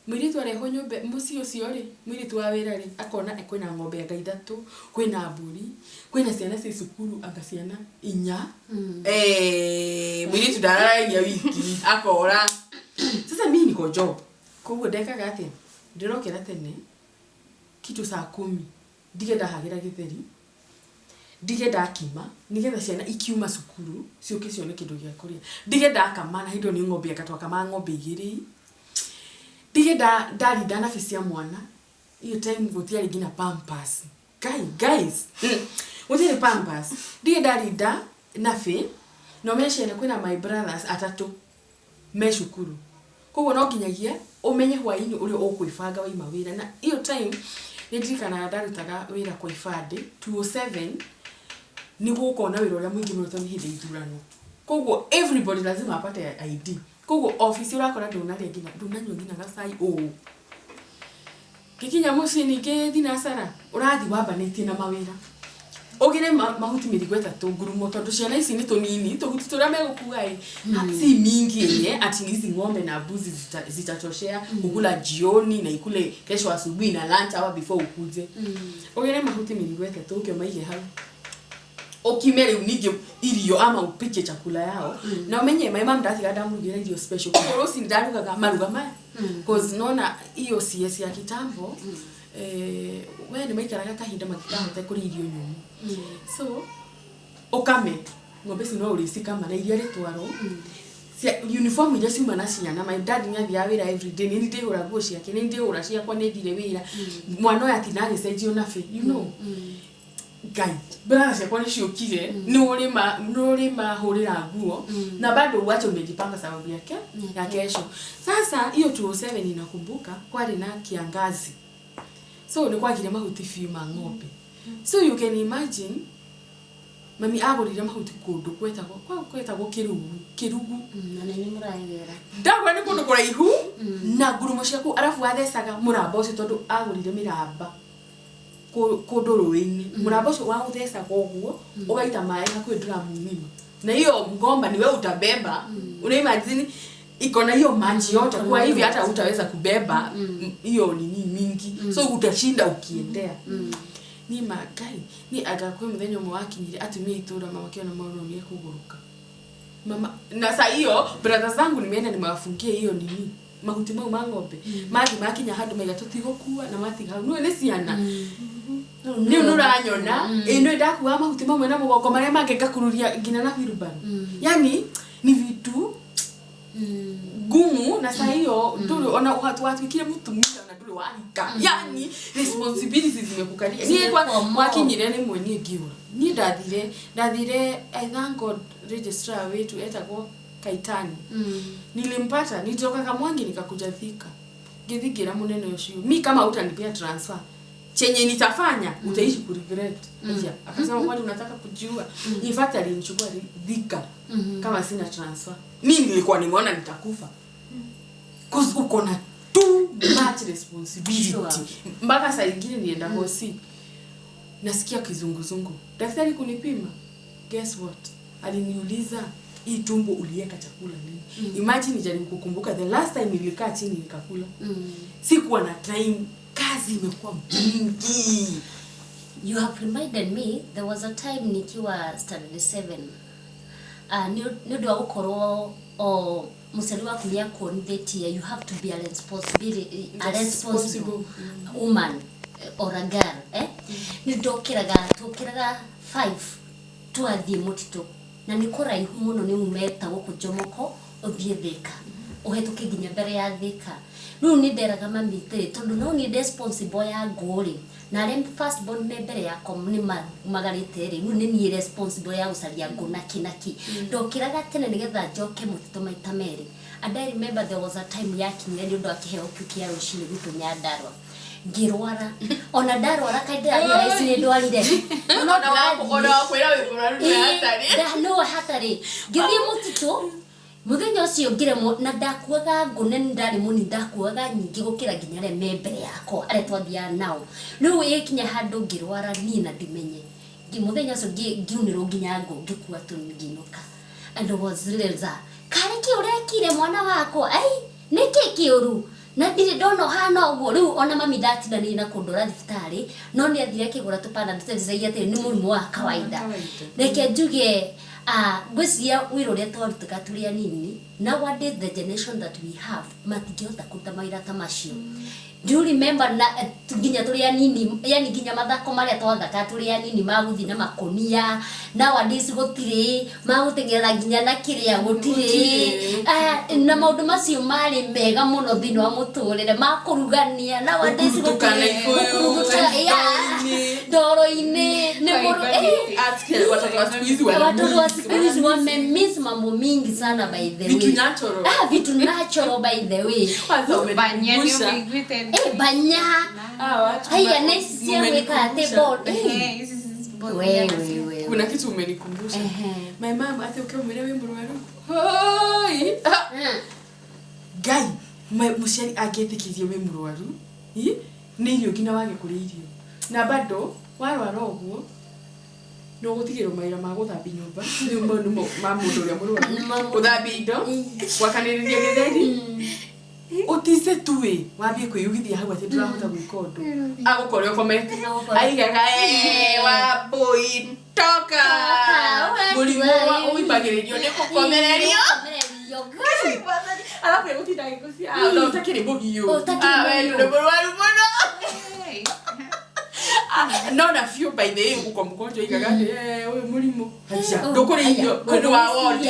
Mwiritu areho nyumbe muci ucio ri mwiritu wa wira ri akona kwina ng'ombe anga 3 kwina mburi kwina ciana cia cukuru anga ciana 4 mwiritu ndararagia wiki akora sasa mimi niko job koguo ndekaga atia ndirokera tene kitu saa 10 ndige ndahagira githeri ndige ndakima nigetha ciana ikiuma cukuru cioke cione kindu gia kuria ndige ndakamana hindo ni ng'ombe akatwaka ma ng'ombe 2 dige ndarinda na fisia mwana iyo time gutiari gina pampers guys gutiari pampers dige ndarinda na fe no meshene kwina my brothers 3 meshukuru koguo no nginyagia umenye hwaini uri ukwibanga waima wira na iyo time ndirikana ndarutaga wira kwa ifade 207 niguo ukona wira uria mwingi muno toni hindi ithurano Kogo everybody lazima apate ID. Kogo office yako na donali ngina donanyo ngina gasai kikinya mucini ke dinasara urathi wambanĩtie na mawĩra ogire mahuti mĩrigo 3 ngurumo tondu ciana ici ni tunini tuhuti turia megukua si mingi ati hizi ng'ombe na mbuzi zitatoshea kukula jioni na ikule kesho asubuhi na lunch hour before ukuje ogire mahuti mĩrigo 3 ukio maige hau okimere unige irio ama upike chakula yao na umenye my mom ndati gada mugire irio special kwa rosi ndaruga maruga maya cause nona hiyo CS ya kitambo wewe ni maikaraga kahinda makitahote kuri irio nyumu so okame ngombe sino urisi kama na iria ritwaro uniform ile ciuma na ciana my dad nyathia wira every day ni ndihura nguo ciake ni ndihura ciakwa ni thire wira mwana oya tinage cenjio na fe you know guy brother ciakwa ni ciokire ni urima hurira nguo na bado uache umejipanga sababu yake ya kesho sasa hiyo 207 ninakumbuka kwani na kiangazi so ni kwa kile mahuti fiuma ng'ombe so you can imagine mami agorire mahuti kundu kweta go kirugu na nini murahera ndagwa ni kundu kuraihu na ngurumo ciaku arafu athecaga muramba ucio tondu agorire miramba kundu ruini muramba ucio wa uthecaga uguo ugaita mai hakuhi drum ng'ima na hiyo ngomba ni wewe utabeba una imagine iko na hiyo maji yote kwa hivi hata utaweza kubeba hiyo nini mingi so utashinda ukiendea ni magai ni agakwe mthenyo mwakinyire atumia itura mama kiona mauro ni kuguruka mama na sasa hiyo brother zangu nimeenda nimewafungia hiyo nini mahuti mau mang'ombe mathi makinya handu mega tutigokua na matiga no ni ciana ni unuranyona ino ndakuwa mahuti mamwe na mugongo maria mangegakururia ngina na wheelbarrow yani ni vitu gumu na sasa hiyo ndio ona watu kile mtu mmoja na ndio wahika yani responsibilities zimekukalia ni kwa mwakinyire ni mwenye giura ni ndathire I thank God registrar wetu etagwo Kaitani nilimpata nitoka Kamwangi nikakuja Thika githigira munene ucio mi kama utanipia transfer chenye nitafanya utaishi ku regret akasema kwani unataka kujiua in fact alinichukua Thika kama sina transfer mimi nilikuwa nimeona nitakufa cause uko na too much responsibility mpaka saa nyingine nienda hosi nasikia kizunguzungu daktari kunipima guess what aliniuliza hii tumbo uliweka chakula nini imagine nijaribu kukumbuka the last time nilikaa chini nikakula sikuwa na time kazi imekuwa mingi. You have reminded me there was a time nikiwa standard 7 ni ndo ukorwo o musali wa kumia kuonthetia you have to be a responsible woman or a girl ni tukiraga 5 twathie mutito na nikora ihu muno ni mumeta gukujomoko uthie Thika uhetuke ginya mbere ya Thika no ni nderaga mamite tondu no ni responsible ya ngori na rem first born mbere ya komuni magarite ri no ni responsible ya usaria nguna kinaki ndokiraga tene nigetha njoke mutito maita meri and I remember there was a time yakinya ni ndo akiheo kukia rushini gutu Nyandarua ngirwara ona ndarwara kaida ya isi ni ndwarire ona wakwira wikuraru hatari no hatari ngithie mutito muthenya ucio ngire na ndakuaga ngune ndari muni ndakuaga nyingi gukira nginya re membere yako aretwathia nao no yekinya handu ngirwara ni na ndimenye muthenya ucio ngiunirwo nginya ngikua tunginuka and was leza kariki urekire mwana wako ai niki kiuru na ndire ndono hana uguo riu ona mami ndatindani na kundora thibitari no ni athire kigura tupanda ndetezaiya ati ni murimu wa kawaida reke njuge gwisia wiroria twarutuka turia nini nowadays the generation that we have matingihota kuta maira ta macio do you remember na nginya turia nini yani nginya mathako maria twathaka turia nini maguthi na makonia nowadays gutire magutengera nginya na kiria gutire na maundu macio mari mega muno thino wa muturire makurugania nowadays gutire ndoro-ini ni watoto wa siku hizi wamemiss mambo mingi sana by the way vitu natural by the way banya haya nesi weka table wewe kuna kitu umenikumbusha. My mom ati ukiwa mwerewe murwaru. Hoi. Guy, muciari angĩtĩkĩrio wĩ mũrwaru, nĩ irio nginya wage kũrĩa irio. Na bado warwara ũguo no gũtigĩrwo mawĩra ma gũthambia nyũmba, nĩmo ma mũndũ ũrĩa mũrwaru. Gũthambia indo, gwakanĩrĩria gĩtheri. Utice tuwe wambie kwĩyugithia hau atĩ ndũrahota gwĩka ũndũ. Agũkore ũkomete. Aigaga Wambui toka. Mũrimũ wa ũimbagĩrĩrio nĩ gũkomererio. Alafu utinda gikusia no utakire muhiu wewe ndo murwaru muno no na few by the way uko mgonjwa igaga wewe murimu hacha ndukuri hiyo kundu wa ward.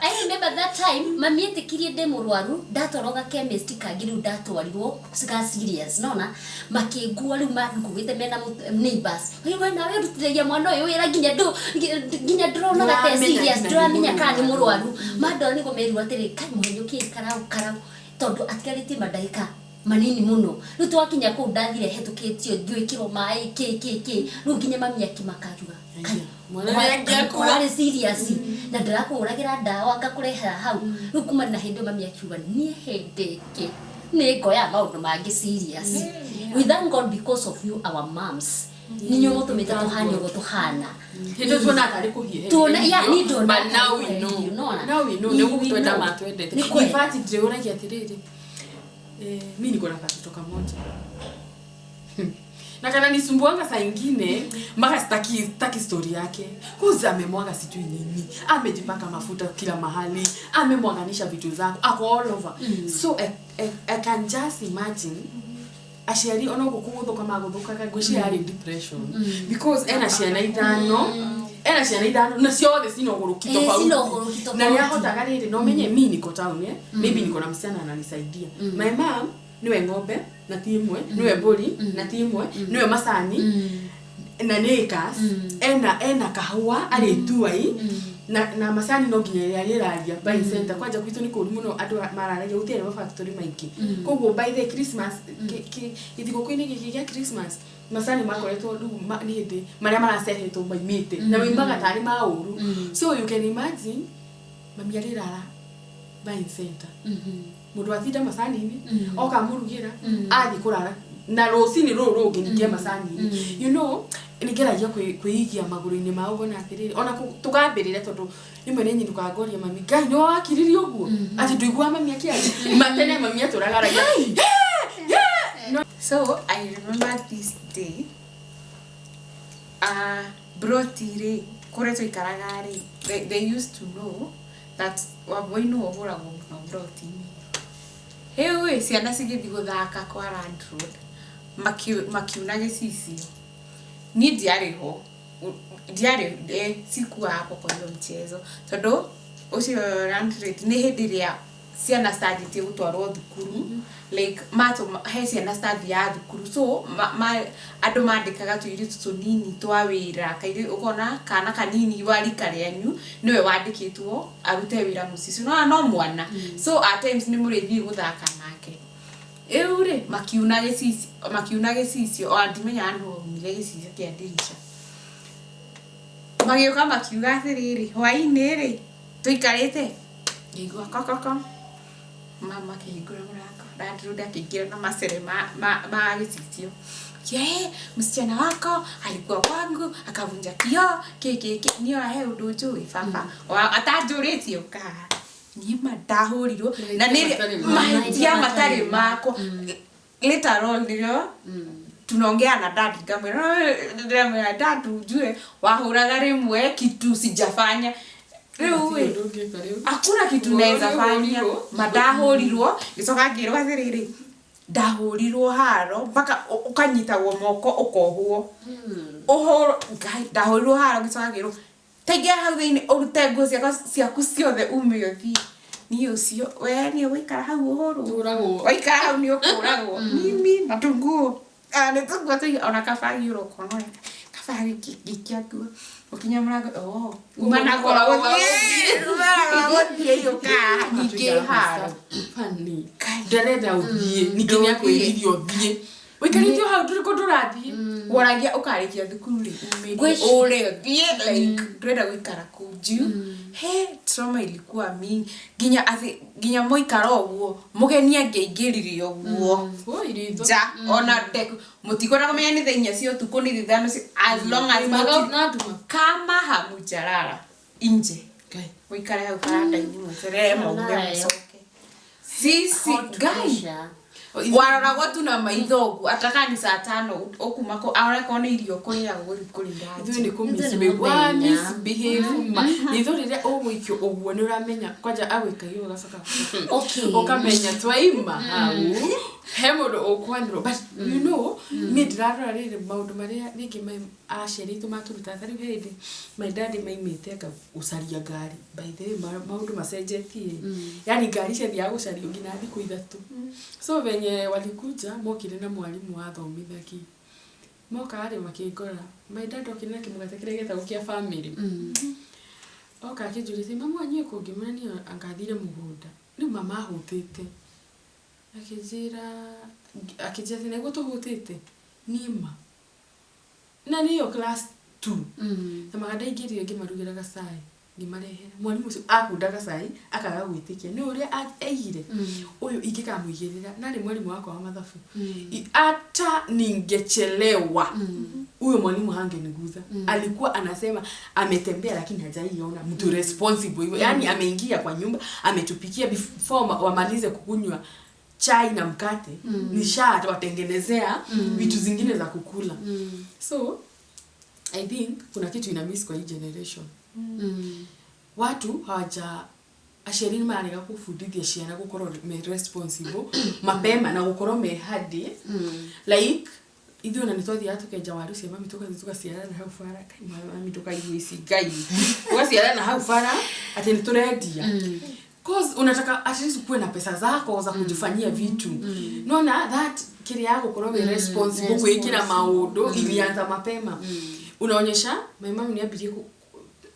I remember that time mami etikirie nde murwaru ndatoroga chemist kangiru ndatwarirwo sika serious nona makingua riu makugite mena neighbors wewe na wewe rutiragia mwana uyu wira nginya drona gate serious ndramenya kana ni murwaru mando ni gomeru atiri kai muhenyuki karau tondu atigarite madagika manini muno riu twakinya ku ndathire hetukitio ngwikirwo mai ki riu nginya mami akimakaruga mwana serious na ndarakuragira ndawa ngakureha hau riu kuma na hindi mami akiuga nie hindi ki ni ngoya maundu mangi serious we thank God because of you our moms ninyo mutumite tuhane ugo tuhana hindo tuona atari kuhie tuona ya ni ndo but now we know ni gutwenda matwendete in fact ndiona kiatiriri mimi niko na katoto kamoja na kana nisumbuanga saa nyingine mpaka sitaki story yake kuza amemwaga sijui nini amejipaka mafuta kila mahali amemwanganisha vitu zangu ako all over so I can just imagine ashari ona gukugutho kama guthukaga ngwici ari depression because ena ciana ithano na ciothe cinogurukito pauti na ni ahotaga riri no menye mimi niko town maybe niko na msichana ananisaidia my mom niwe ng'ombe na timwe niwe mburi na timwe niwe macani na nekas ena kahua ari tuai na macani no nginya riraria by center kwanja kwitu ni kuru muno andu mararagia gutire ma factory maingi koguo by the Christmas ithiguku-ini giki gia Christmas macani makoretwo ndu ni hindi maria maracehetwo maimite na wimbaga tari mauru so you can imagine mami arirara by center mundu athinda macani-ini oka murugira athi kurara na rocini rungi nikia macani-ini you know nigeragia kwiigia maguru-ini ma ugona atiriri ona tugambirire tondu nimwe ni nyinuka ngoria mami Ngai no wakiririe uguo ati nduigua mami akiaria matene mami aturagaragia So I remember this day brotire kureto ikaragari they used to know that waboinu ohuragwo na brotini hewe ciana cigithi guthaka kwa Land Road makiuna gicicio ni ndiariho sikua hapo kwa hiyo mchezo tondu ucio Land Road ni hindi ria ciana started gutwarwo thukuru like mato he ciana stadi ya thukuru so andu mandikaga tuiritu tunini twa wira kaire ukona kana kanini wari karianyu niwe wandikitwo arute wira mucici no mwana so at times ni murithi guthaka nake eure makiuna gicicio o andimenya andu mire gicicio kia dirisha magioka makiuga atiriri hwaini ri tuikarite ngigwa kokoko mama kihingura murango ndaruda kiingira na macere ma gicicio msichana wako alikuwa kwangu akavunja kioo nio ahe undu njui baba atanjuritie uka ni madahurirwo na ni mahtia matari mako later on ndio tunaongea na dad ngamwira dad ujue wahuraga rimwe kitu sijafanya hakuna kitu naweza fanya madahurirwo gicoka ngirwa thiriri ndahurirwo haro mpaka ukanyitagwo moko ukohwo uhoro Ngai ndahurirwo haro gicoka ngirwa taigia hau thini urute nguo ciaku ciothe umiothi ni ucio we ni wikara hau uhoro waikara hau ni ukuragwo mimi matungu ni tungu tu ona kafagi urokono kafagi gikiaku ukinya murago umana gora wothie yoka nyingi haro fani ndarenda uthie nikinya kwiririo thie wikarithio hau turi kundurathi woragia ukarikia thukuru ri ule like ndrenda guikara kunju he trauma ilikuwa mingi ginya moikaro guo mugeni angeingirire oguo ja ona mutikora kumenya ni thainya cio tuko ni thano as long as kama hamujarara inje wikare hau karanda-ini mweterere mauge mucoke sisi guy waroragwo tu na maithogu ataka ni saa 5 okumako areko ni irio kurira kurira ithu ni misbehave ni ithu rire ogwikio ogwo ni uramenya kwanja agwika iyo gacoka ukamenya twaima hau he mundu ukwanirwo but you know me ndirarora riri maundu maria ringi aciaritu maturuta thari hindi my dad maimite ucaria ngari by the way maundu macenjetie yani ngari cia gucario ngina thiku 3 so venye walikuja mokire na mwalimu wa thomithaki mokare makigora my dad okina kimugate kire getha gukia family oka kijurisi mama anyu kungimani angathire mugunda ni mama hutite akijira nego tuhutite nima na niyo class 2 tamagada ingiri ngimarugira gasai ngimarehera mwalimu ucio akunda gasai akaga gwitikia ni uria aigire uyu ingikamuigirira nari mwalimu wako wa mathabu ata ningechelewa huyo mwalimu hangeniguza alikuwa anasema ametembea lakini hajaiona mtu responsible hivyo yani ameingia kwa nyumba ametupikia before wamalize kukunywa chai na mkate nisha watengenezea vitu zingine za kukula so I think kuna kitu ina miss kwa hii generation watu hawaja asherini marega kufundithia ciana gukorwo me responsible mapema na gukorwo me hadi like ithu na nitwathi atukenja waru cia mami tukaciara na hau fara kai mami tukaigwisi gai tukaciara na hau fara ati niturendia cause unataka at least kuwe na pesa zako za kujifanyia vitu nona that kile yako kurobe responsible kuikira maundu ilianza mapema unaonyesha my mom ni abirie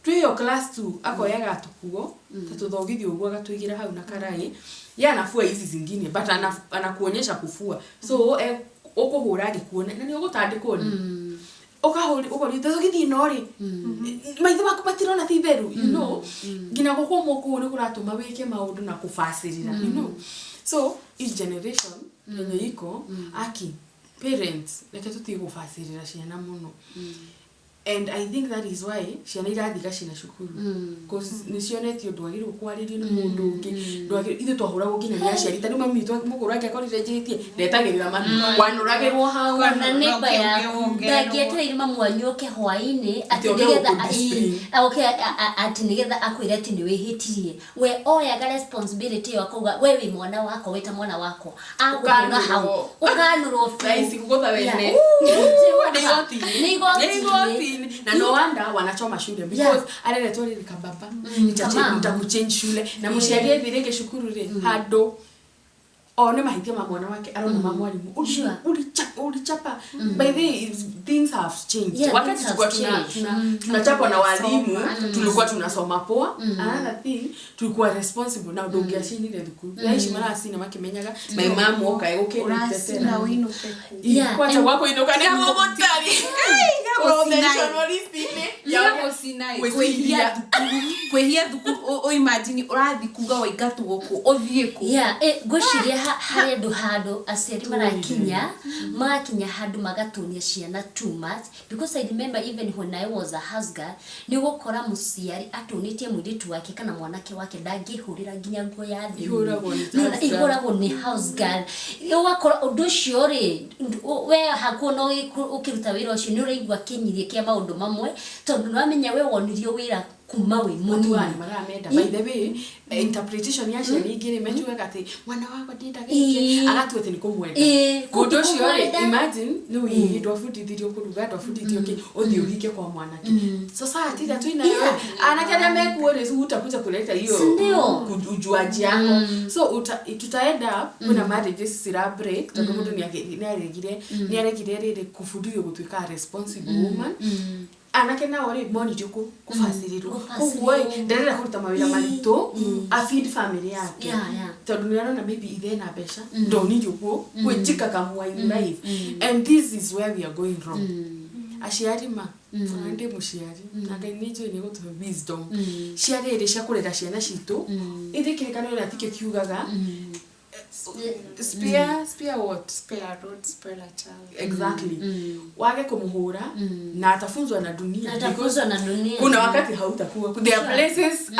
tuyo class 2 akoyaga tukuo tatuthogithio uguo gatuigira hau na karai yanafua hizi zingine but anakuonyesha kufua so ukuhura gikuona na ni ugutandikwo ni ukahuri tuthogithio nori maitho maku matirona ti theru you know gina gukwo muku ni kuratuma wike maundu na kufacirira you know so each generation yenye iko aki parents leke tutigufacirira ciana muno and I think that is why ciana irathika cina cukuru because nicionetio ndwagirwo kwaririo ni mundu ungi ndwagirwo ithu twahuragwo nginya ni aciari tani mami twa muguru ake akorire njitie ndetagirira mami wanuragirwo hau na neighbor yaku ndangietereire mamu anyuke hwaini ati nigetha akwire ati ni wihitirie we oya ga responsibility yo kuga we wi mwana wako wita mwana wako agukura hau ukanurwo faisi kugotha wene ni goti na no wonder wanachoma shule because alele tori kababa nitakuchange shule na mshiarie birenge shukuru re hado one mahitia mwana wake arona mwalimu ulichapa by the way things have changed wakati tulikuwa tunachapa na walimu tulikuwa tunasoma poa another thing tulikuwa responsible na ndongia shini ile dukuru yaishi mara asina makimenyaga my mom okay urasi na wino peku kwacha wako inoka ni ngobotari kwehia thukuru o imagine urathi kuga waigatu goku othie ku gwiciria hari hando aciari marakinya hando magatunia ciana too much because I remember even when I was a house girl ni gukora muciari atunitie mwiritu wake kana mwanake wake ndangihurira nginya nguo ya thi ihuragwo ni house girl wakora undu ucio ri we hakuno ukiruta wira ucio ni uraigwa kinyirie kia maundu mamwe tondu nwamenya we wonirio wira kuma we munduani maramenda by the way interpretation ya ciana ingire metuga ati mwana wako ndindagike agatuete ni kumwenda kundu cio ri imagine no we ndwafundithirio kuruga ndwafundithio ki uthi uhike kwa mwanake society that we nayo anake aria mekuore utakuja kuleta hiyo ujuaji yako so tutaenda kuna marriages sira break tondu mundu ni aregire riri kufundithio gutuika responsible woman anake nao ri moni juku kufasirirwo koguo nderera kuruta mawira marito a feed family yake tondu nirona maybe ithe na besha ndoni juku gwinjika kamwa in life and this is where we are going wrong aciari ma ande muciari na ngai ni njui ni gutuhe wisdom ciari iri cia kurera ciana citu ithikirikano na tike kiugaga spare what? Spare road, spare a child. Exactly. Wage kumuhura na atafunzwa na dunia. Atafunzwa na dunia. Kuna wakati hautakuwa. There are places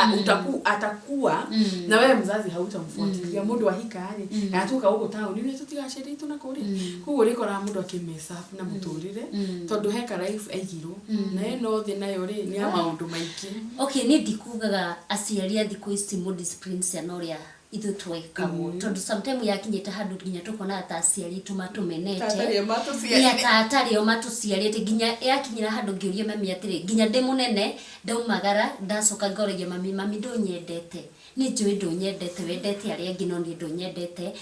atakuwa na wewe mzazi hautamfuatilia. Mundu wa hikari na atuka huko town ni tutigachere itu na kuri. Kugo riko ra mundu akimesa na muturire tondu heka life aigiro na eno thi nayo ri ni amaundu maiki. Okay, ni ndikugaga aciari thikũ ici mu discipline cia noria ithu twekagwo tondu sometimes yakinyite handu nginya tukona ta aciari tumatumenete tatari o matuciarite nginya yakinyira handu ngiuria mami atiri nginya ndi munene ndaumagara ndacoka ngoregia mami ndunyendete ni njui ndunyendete wendete aria ngi no ni ndunyendete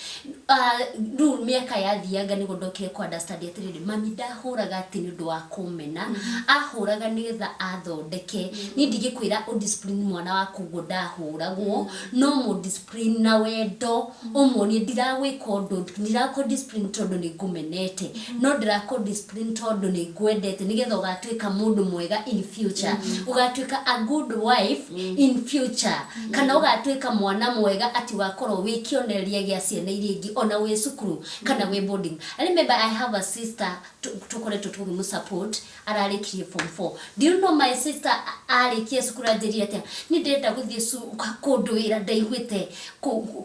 ru miaka yathianga ni gondokire kwa understand atiri mami ndahuraga ati ni ndu wa kumena ahuraga nigetha athondeke ni ndigikwira o discipline mwana waku ngo ndahuragwo no mo discipline na wendo umoni ndiragwika undu ndirako discipline tondu ni ngumenete no ndirako discipline tondu ni ngwendete nigetha ugatwika mundu mwega in future ugatwika a good wife in future kana ugatwika mwana mwega ati wakorwo wikionereria gia ciana iria ingi ona we cukuru kana we boarding. I remember I have a sister tukoretwo tugimu support ararikirie form 4. Do you know my sister arikie cukuru anjirie atia ni ndenda guthie kundu wira ndaigwite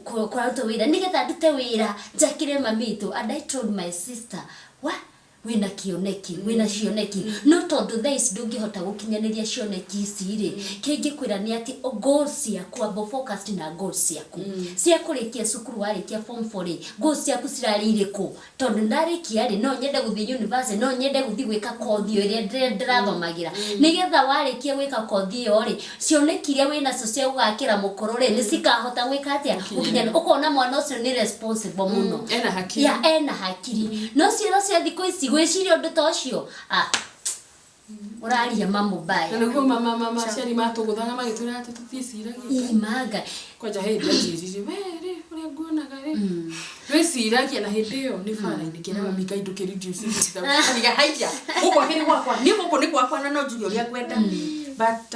kuruta wira nigetha ndute wira njakire mamitu and I told my sister what wina kioneki wina cioneki no tondu thais ndungihota gukinyaniria cioneki ici ri kingi kwira ni ati goals yaku abo focused na goals yaku cia kurikia cukuru warikia form 4 ri goals yaku cirari iriku tondu ndarikia ri no nyende guthie university no nyende guthie gwika course iria ndirathomagira nigetha warikia gwika course iyo ri cioneki iria wina cio cia gukira mukoro ri ni cikahota gwika atia ukinyana ukona mwana ucio ni responsible muno ena hakiri ena hakiri no ciana cia thikũ ici gwiciria undu ta ucio uraria mambo baya na ngo mama ciari matuguthaga magitura ati tuticiiragia imaga kwaja hindi ajirire were uria nguonaga ri wiciragia na hindi iyo ni fara indikira mami kaindukiri juice niga haya uko kiri gwakwa ni guko ni gwakwa na no njuri uria kwenda but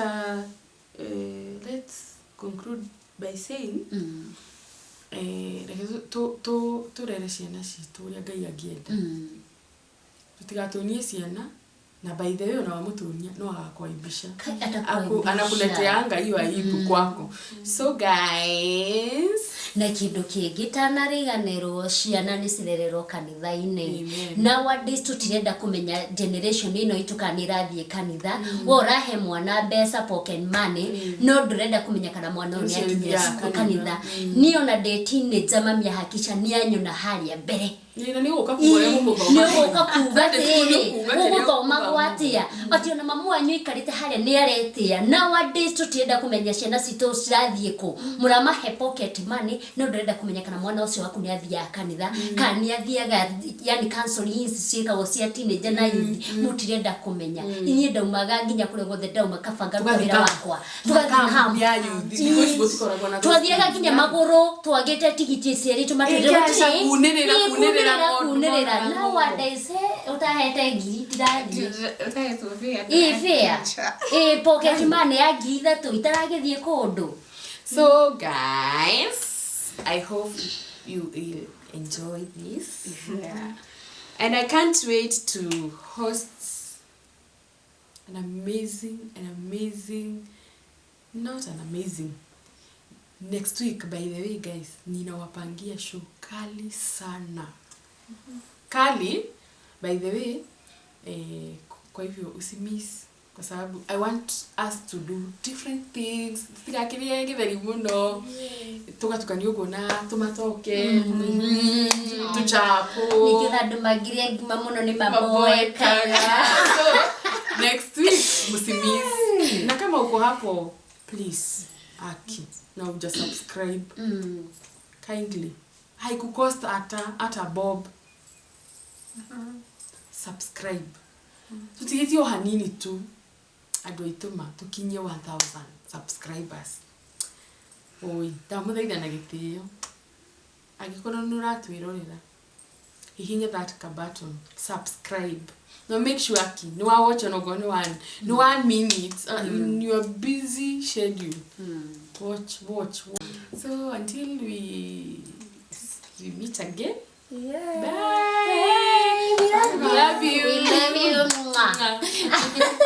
let's conclude by saying turere ciana citu uria Ngai angienda tutigatunie ciana na by the way na mutunia no agakuaibisha anakuletea Ngai hiyo aibu kwako. So guys, na kindu kingi tanariganirwo ciana ni cirererwo kanitha-ini nowadays tutirenda kumenya generation ino itukanirathie kanitha wo rahe mwana mbeca pocket money no ndurenda kumenya kana mwana ni akinyira kanitha niyo na teenager mami hakisha ni anyona haria mbere ni uka kugore muthoma ni uka kuga tiri muthoma gwatia ati ona mamu wanyu ikarite haria ni aretia nowadays tutirenda kumenya ciana citu cirathie ku muramahe pocket money no ndurenda kumenya kana mwana ucio waku ni athia kanitha kana ni athiaga yani counseling ciikagwo cia teenager na youth mutirenda kumenya inye ndaumaga nginya kure gothe ndauma kabanga wira wakwa tugathia youth twathiaga nginya maguru twagite tigiti cieri tumatwire kunirira nowadays utahete ngiri tirathie fair pocket money ya ngiri thatu itaragithie kundu. So guys, I hope you will enjoy this. And I can't wait to host an amazing next week. By the way guys, ninawapangia show kali sana. Kali by the way kwa hivyo usimiss kwa sababu I want us to do different things. Tigakirie githeri muno tugatukania ugo na tumatoke tuchapo nikiona ndumagirie ngima muno ni maboeka. So next week musimiss na kama uko hapo please aki na uja subscribe kindly haikukost hata bob subscribe tutigithio hanini tu andũ aitũma tũkinye 1000 subscribers. Oi, ndamũthaitha na gĩtĩo. Angĩkorwo nĩ ũratwĩrorera, hihinya that button, subscribe. Now make sure ki no watch on no 1 minute in your busy schedule. Watch. So until we meet again. Yeah. Bye. We love you. We love you. Mwah.